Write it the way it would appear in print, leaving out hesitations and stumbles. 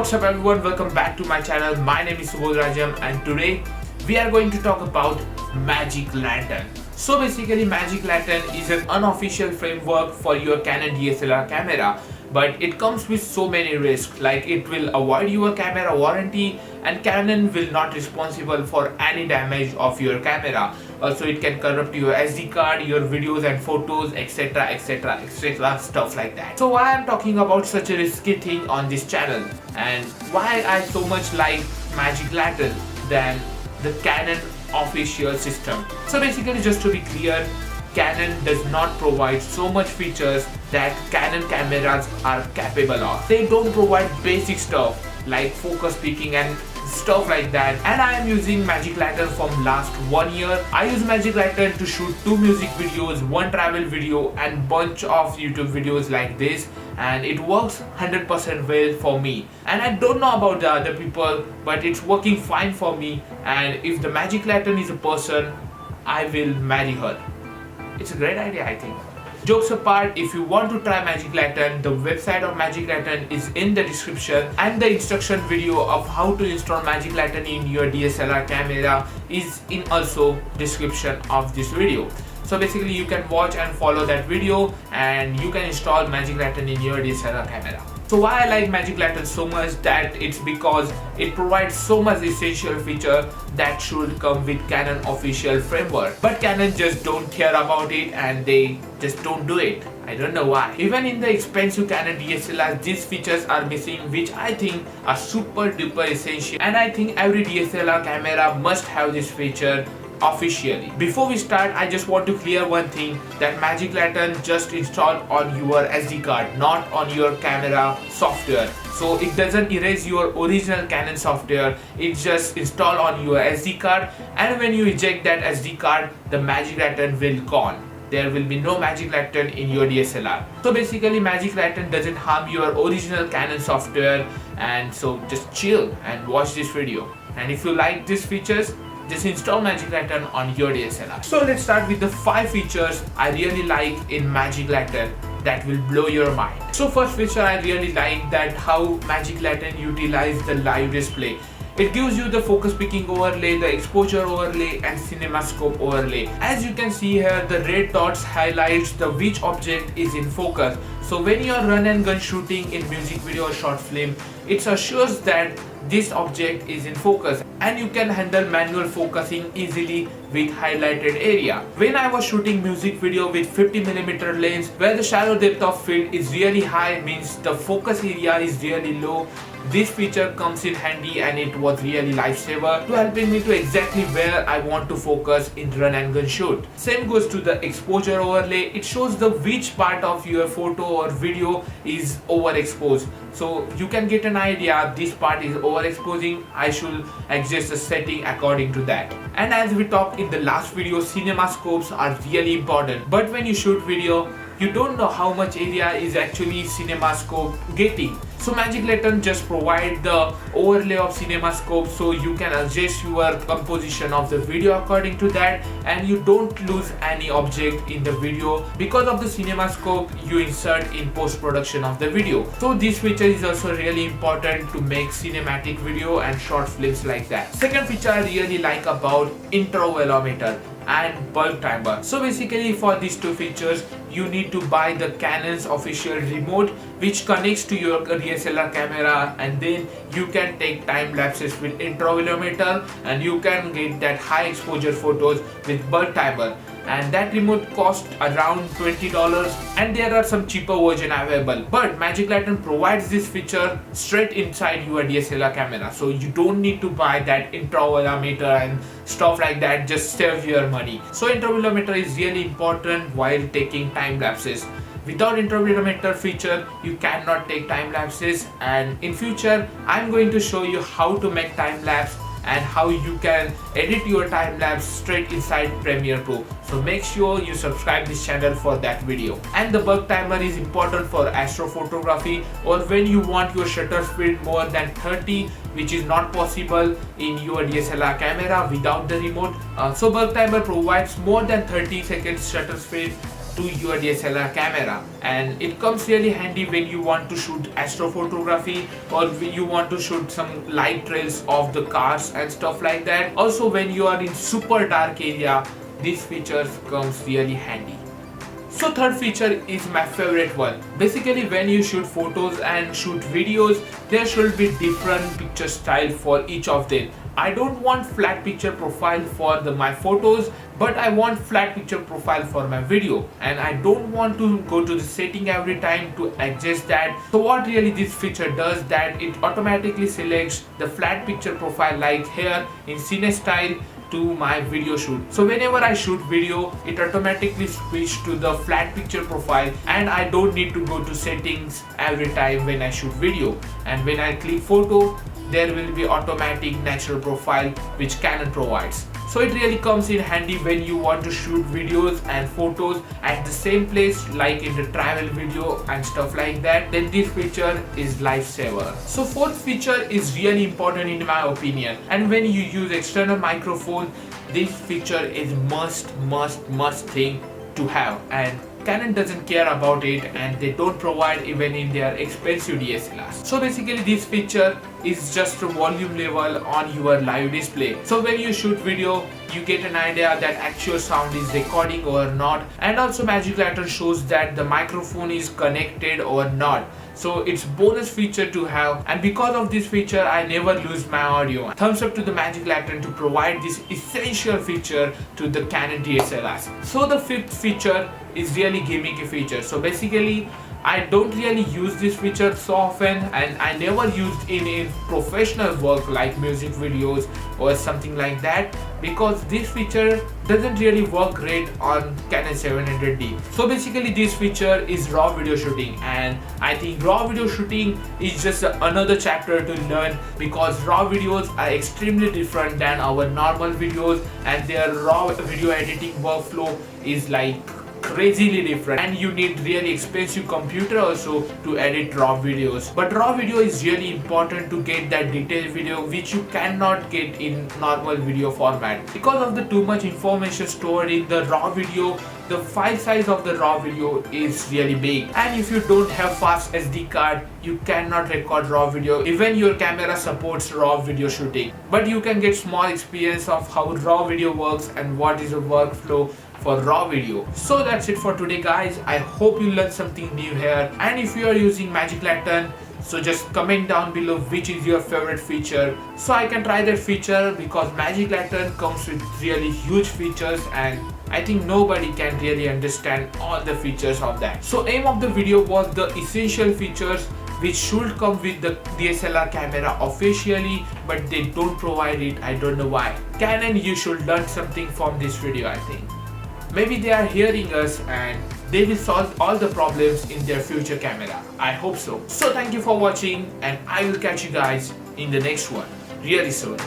What's up everyone, welcome back to my channel. My name is Subodh Rajam and today we are going to talk about Magic Lantern. So basically Magic Lantern is an unofficial framework for your Canon DSLR camera, but it comes with so many risks, like it will avoid your camera warranty and Canon will not responsible for any damage of your camera. Also it can corrupt your SD card, your videos and photos, etc, etc, etc, stuff like that. So why I'm talking about such a risky thing on this channel and why I so much like Magic Lantern than the Canon official system. So basically, just to be clear, Canon does not provide so much features that Canon cameras are capable of. They don't provide basic stuff like focus peaking and stuff like that, and I am using Magic Lantern from last 1 year. I use Magic Lantern to shoot 2 music videos, 1 travel video and bunch of YouTube videos like this, and it works 100% well for me. And I don't know about the other people, but it's working fine for me, and if the Magic Lantern is a person, I will marry her. It's a great idea, I think. Jokes apart, if you want to try Magic Lantern, the website of Magic Lantern is in the description, and the instruction video of how to install Magic Lantern in your DSLR camera is in also description of this video. So basically you can watch and follow that video and you can install Magic Lantern in your DSLR camera. So why I like Magic Lantern so much, that it's because it provides so much essential feature that should come with Canon official framework. But Canon just don't care about it and they just don't do it. I don't know why. Even in the expensive Canon DSLR, these features are missing, which I think are super duper essential, and I think every DSLR camera must have this feature officially. Before we start, I just want to clear one thing, that Magic Lantern just installed on your SD card, not on your camera software. So it doesn't erase your original Canon software, it's just installed on your SD card, and when you eject that SD card, the Magic Lantern will gone. There will be no Magic Lantern in your DSLR. So basically Magic Lantern doesn't harm your original Canon software, and so just chill and watch this video. And if you like these features, just install Magic Lantern on your DSLR. So let's start with the 5 features I really like in Magic Lantern that will blow your mind. So first feature I really like, that how Magic Lantern utilize the live display. It gives you the focus peaking overlay, the exposure overlay and CinemaScope overlay. As you can see here, the red dots highlights the which object is in focus. So when you are run and gun shooting in music video or short film, it assures that this object is in focus, and you can handle manual focusing easily with highlighted area. When I was shooting music video with 50mm lens, where the shallow depth of field is really high, means the focus area is really low, this feature comes in handy and it was really lifesaver to helping me to exactly where I want to focus in run and gun shoot. Same goes to the exposure overlay. It shows the which part of your photo or video is overexposed. So you can get an idea, this part is overexposing, I should adjust the setting according to that. And as we talked in the last video, CinemaScopes are really important. But when you shoot video, you don't know how much area is actually CinemaScope getting. So Magic Lantern just provide the overlay of CinemaScope, so you can adjust your composition of the video according to that, and you don't lose any object in the video because of the CinemaScope you insert in post-production of the video. So this feature is also really important to make cinematic video and short films like that. Second feature I really like about intervalometer and bulb timer. So basically for these 2 features you need to buy the Canon's official remote which connects to your DSLR camera, and then you can take time lapses with intervalometer and you can get that high exposure photos with bulb timer. And that remote costs around $20, and there are some cheaper version available, but Magic Lantern provides this feature straight inside your DSLR camera, so you don't need to buy that intervalometer and stuff like that, just save your money. So intervalometer is really important while taking time lapses. Without intervalometer feature, you cannot take time lapses, and in future I'm going to show you how to make time lapse and how you can edit your time lapse straight inside Premiere Pro. So make sure you subscribe this channel for that video. And the bulb timer is important for astrophotography, or when you want your shutter speed more than 30, which is not possible in your DSLR camera without the remote. So bulb timer provides more than 30 seconds shutter speed to your DSLR camera, and it comes really handy when you want to shoot astrophotography or when you want to shoot some light trails of the cars and stuff like that. Also when you are in super dark area, this feature comes really handy. So third feature is my favorite one. Basically when you shoot photos and shoot videos, there should be different picture style for each of them. I don't want flat picture profile for my photos, but I want flat picture profile for my video, and I don't want to go to the setting every time to adjust that. So what really this feature does, that it automatically selects the flat picture profile like here in Cine Style to my video shoot. So whenever I shoot video, it automatically switch to the flat picture profile, and I don't need to go to settings every time when I shoot video. And when I click photo, there will be automatic natural profile which Canon provides. So it really comes in handy when you want to shoot videos and photos at the same place, like in the travel video and stuff like that. Then this feature is lifesaver. So fourth feature is really important in my opinion, and when you use external microphone, this feature is must thing to have, and Canon doesn't care about it, and they don't provide even in their expensive DSLRs. So basically this feature is just a volume level on your live display. So when you shoot video, you get an idea that actual sound is recording or not, and also Magic Lantern shows that the microphone is connected or not. So it's bonus feature to have, and because of this feature I never lose my audio. Thumbs up to the Magic Lantern to provide this essential feature to the Canon DSLRs. So the fifth feature is really gimmicky feature. So basically I don't really use this feature so often, and I never used in professional work like music videos or something like that, because this feature doesn't really work great on Canon 700D. So basically this feature is raw video shooting, and I think raw video shooting is just another chapter to learn, because raw videos are extremely different than our normal videos, and their raw video editing workflow is like crazily different, and you need really expensive computer also to edit raw videos. But raw video is really important to get that detailed video which you cannot get in normal video format. Because of the too much information stored in the raw video, the file size of the raw video is really big, and if you don't have fast SD card, you cannot record raw video even your camera supports raw video shooting. But you can get small experience of how raw video works and what is the workflow for raw video. So that's it for today guys. I hope you learned something new here, and if you are using Magic Lantern, so just comment down below which is your favorite feature so I can try that feature, because Magic Lantern comes with really huge features and I think nobody can really understand all the features of that. So aim of the video was the essential features which should come with the DSLR camera officially, but they don't provide it. I don't know why. Canon, you should learn something from this video. I think maybe they are hearing us and they will solve all the problems in their future camera. I hope so. So thank you for watching, and I will catch you guys in the next one really soon.